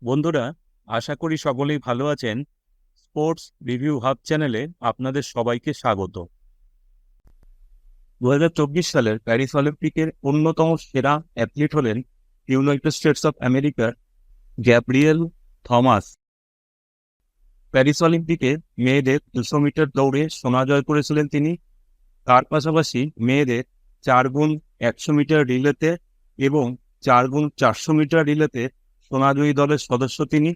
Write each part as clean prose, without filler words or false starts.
বন্ধুরা, আশা করি সকলেই ভালো আছেন। স্পোর্টস রিভিউ হাব চ্যানেলে আপনাদের সবাইকে স্বাগত। 2024 সালের প্যারিস অলিম্পিকের অন্যতম সেরা অ্যাথলিট হলেন ইউনাইটেড স্টেটস অফ আমেরিকার গ্যাব্রিয়েল থমাস। প্যারিস অলিম্পিকে মেয়েদের 200 মিটার দৌড়ে সোনা জয় করেছিলেন তিনি। তার পাশাপাশি মেয়েদের 4x100 মিটার রিলেতে এবং 4x400 মিটার রিলেতে সোনাজয়ী দলের সদস্য তিনি।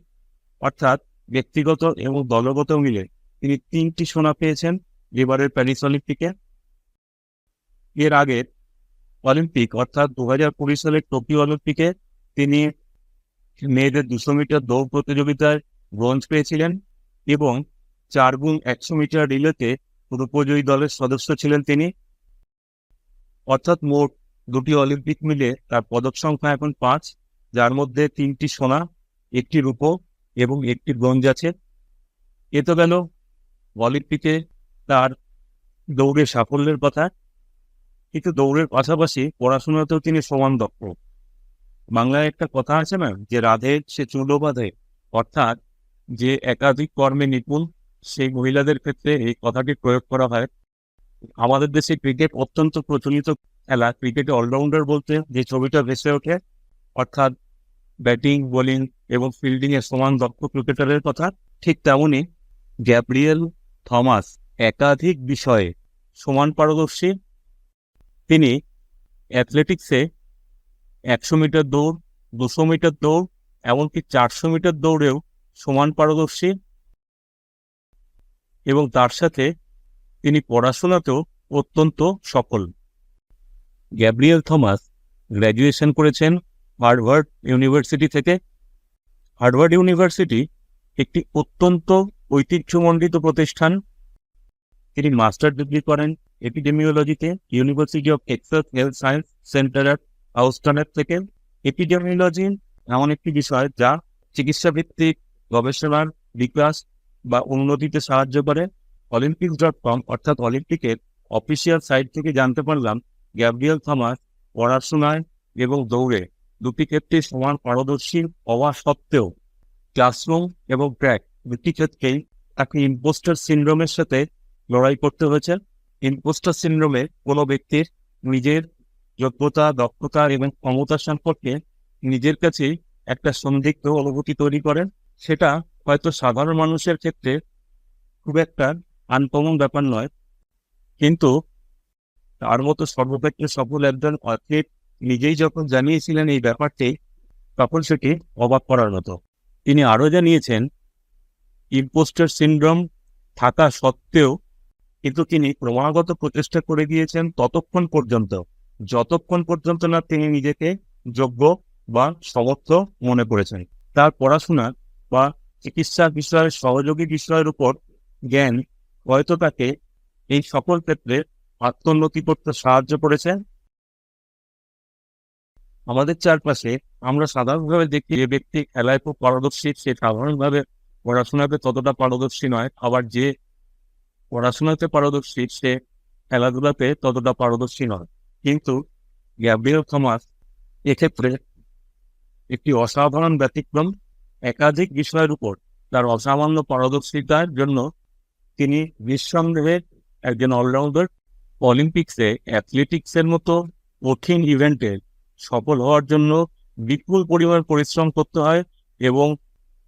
অর্থাৎ ব্যক্তিগত এবং দলগত মিলে তিনি 3টি সোনা পেয়েছেন এবারের প্যারিস অলিম্পিকে। এর আগের অলিম্পিক অর্থাৎ 2020 সালের টোকিও অলিম্পিকে তিনি মেয়েদের 200 মিটার দৌড় প্রতিযোগিতায় ব্রোঞ্জ পেয়েছিলেন এবং 4x100 মিটার রিলেতে রূপজয়ী দলের সদস্য ছিলেন তিনি। অর্থাৎ মোট দুটি অলিম্পিক মিলে তার পদক সংখ্যা এখন 5, যার মধ্যে 3টি সোনা, 1টি রূপো এবং 1টি ব্রোঞ্জ আছে। এ তো গেল অলিম্পিকে তার দৌড়ের সাফল্যের কথা। কিন্তু দৌড়ের পাশাপাশি পড়াশোনাতেও তিনি সমান দক্ষ। বাংলায় একটা কথা আছে না, যে রাধে সে চুলো বাঁধে, অর্থাৎ যে একাধিক কর্মে নিপুণ সেই মহিলাদের ক্ষেত্রে এই কথাটি প্রয়োগ করা হয়। আমাদের দেশে ক্রিকেট অত্যন্ত প্রচলিত খেলা। ক্রিকেটে অলরাউন্ডার বলতে যে ছবিটা ভেসে ওঠে, অর্থাৎ ব্যাটিং, বোলিং এবং ফিল্ডিং এর সমান দক্ষ ক্রিকেটারের কথা। ঠিক তেমনই গ্যাব্রিয়েল থমাস একাধিক বিষয়ে সমান পারদর্শী। তিনি অ্যাথলেটিক্সে 100 মিটার দৌড়, 200 মিটার দৌড়, এমনকি 400 মিটার দৌড়েও সমান পারদর্শী এবং তার সাথে তিনি পড়াশোনাতেও অত্যন্ত সফল। গ্যাব্রিয়েল থমাস গ্র্যাজুয়েশন করেছেন হার্ভার্ড ইউনিভার্সিটি থেকে। হার্ভার্ড ইউনিভার্সিটি একটি অত্যন্ত ঐতিহ্যমণ্ডিত প্রতিষ্ঠান। তিনি মাস্টার ডিগ্রি করেন এপিডেমিওলজিতে University of Texas Health Science Center at হাউস্টনের থেকে। এপিডেমিওলজি এমন একটি বিষয় যা চিকিৎসাভিত্তিক গবেষণার বিকাশ বা উন্নতিতে সাহায্য করে। olympics.com অর্থাৎ অলিম্পিকের অফিসিয়াল সাইট থেকে জানতে পারলাম গ্যাব্রিয়েল থমাস পড়াশোনায় এবং দৌড়ে দুটি ক্ষেত্রে সমান পারদর্শী হওয়া সত্ত্বেও ক্লাসরুম এবং ট্র্যাক দুটি ক্ষেত্রেই তাকে ইম্পোস্টার সিনড্রোমের সাথে লড়াই করতে হয়েছে। ইম্পোস্টার সিনড্রোমে কোনো ব্যক্তির নিজের যোগ্যতা, দক্ষতা এবং ক্ষমতা সম্পর্কে নিজের কাছে একটা সন্দিগ্ধ অনুভূতি তৈরি করেন। সেটা হয়তো সাধারণ মানুষের ক্ষেত্রে খুব একটা আনকমন ব্যাপার নয়, কিন্তু তার মতো সর্বক্ষেত্রে সফল একজন অ্যাথলিট নিজেই যখন জানিয়েছিলেন এই ব্যাপারটি, তখন সেটি অবাক করার মতো। তিনি আরও জানিয়েছেন ইম্পোস্টার সিনড্রোম থাকা সত্ত্বেও কিন্তু তিনি ক্রমাগত প্রচেষ্টা করে গিয়েছেন যতক্ষণ পর্যন্ত না তিনি নিজেকে যোগ্য বা সমর্থ মনে করেছেন। তার পড়াশোনা বা চিকিৎসা বিষয়ের সহযোগী বিষয়ের উপর জ্ঞান হয়তো তাকে এই সকল ক্ষেত্রে আত্মোন্নতি করতে সাহায্য করেছে। আমাদের চারপাশে আমরা সাধারণভাবে দেখি যে ব্যক্তি খেলায় খুব পারদর্শী, সে সাধারণভাবে পড়াশোনাতে ততটা পারদর্শী নয়, আবার যে পড়াশোনাতে পারদর্শী সে খেলাধুলাতে ততটা পারদর্শী নয়। কিন্তু গ্যাব্রিয়েল থমাস এক্ষেত্রে একটি অসাধারণ ব্যতিক্রম। একাধিক বিষয়ের উপর তার অসামান্য পারদর্শিতার জন্য তিনি নিঃসন্দেহে একজন অলরাউন্ডার। অলিম্পিক্সে অ্যাথলেটিক্সের মতো কঠিন ইভেন্টে সফল হওয়ার জন্য বিপুল পরিমাণ পরিশ্রম করতে হয় এবং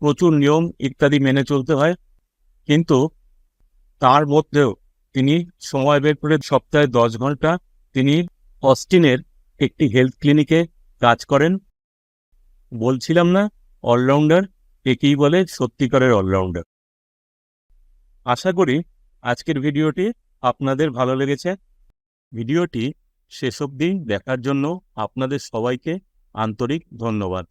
প্রচুর নিয়ম ইত্যাদি মেনে চলতে হয়। কিন্তু তার মধ্যেও তিনি সময় বের করে সপ্তাহে 10 ঘন্টা তিনি অস্টিনের একটি হেলথ ক্লিনিকে কাজ করেন। বলছিলাম না, অলরাউন্ডার একেই বলে সত্যিকারের অলরাউন্ডার। আশা করি আজকের ভিডিওটি আপনাদের ভালো লেগেছে। ভিডিওটি শেষ অবধি দেখার জন্য আপনাদের সবাইকে আন্তরিক ধন্যবাদ।